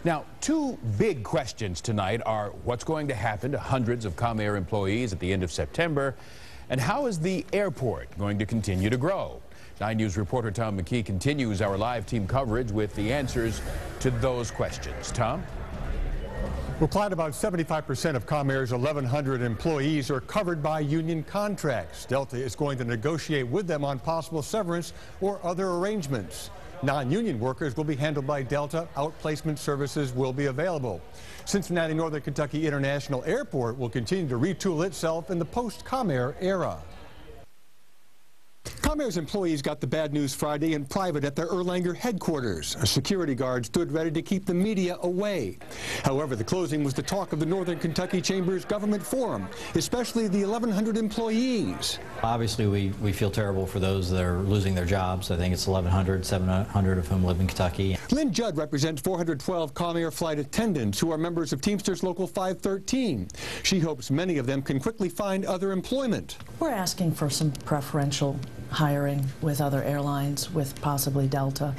Now, two big questions tonight are what's going to happen to hundreds of Comair employees at the end of September, and how is the airport going to continue to grow? 9 News reporter Tom McKee continues our live team coverage with the answers to those questions. Tom? Well, Clyde, about 75% of Comair's 1,100 employees are covered by union contracts. Delta is going to negotiate with them on possible severance or other arrangements. Non-union workers will be handled by Delta. Outplacement services will be available. Cincinnati Northern Kentucky International Airport will continue to retool itself in the post-Comair era. Comair's employees got the bad news Friday in private at their Erlanger headquarters. A security guard stood ready to keep the media away. However, the closing was the talk of the Northern Kentucky Chamber's government forum, especially the 1,100 employees. Obviously, we feel terrible for those that are losing their jobs. I think it's 1,100, 700 of whom live in Kentucky. Lynn Judd represents 412 Comair flight attendants who are members of Teamsters Local 513. She hopes many of them can quickly find other employment. We're asking for some preferential hiring with other airlines, with possibly Delta.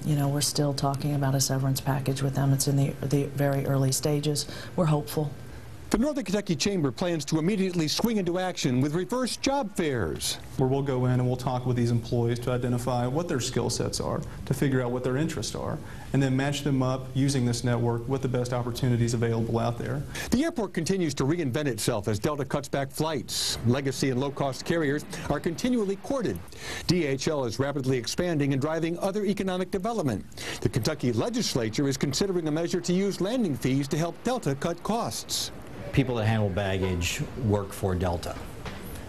You know, we're still talking about a severance package with them. It's in the very early stages. We're hopeful. The Northern Kentucky Chamber plans to immediately swing into action with reverse job fairs, where we'll go in and we'll talk with these employees to identify what their skill sets are, to figure out what their interests are, and then match them up using this network with the best opportunities available out there. The airport continues to reinvent itself as Delta cuts back flights. Legacy and low-cost carriers are continually courted. DHL is rapidly expanding and driving other economic development. The Kentucky legislature is considering a measure to use landing fees to help Delta cut costs. People that handle baggage work for Delta,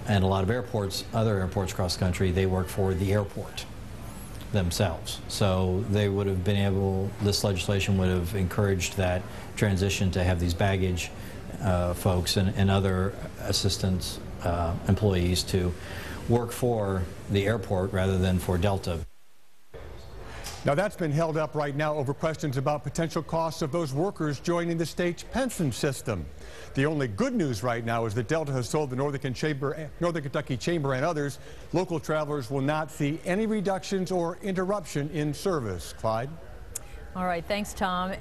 and a lot of airports, other airports across the country, they work for the airport themselves. So they would have been able, this legislation would have encouraged that transition to have these baggage folks and other assistance employees to work for the airport rather than for Delta. Now that's been held up right now over questions about potential costs of those workers joining the state's pension system. The only good news right now is that Delta has told the Northern Kentucky Chamber and others local travelers will not see any reductions or interruption in service. Clyde? All right, thanks, Tom.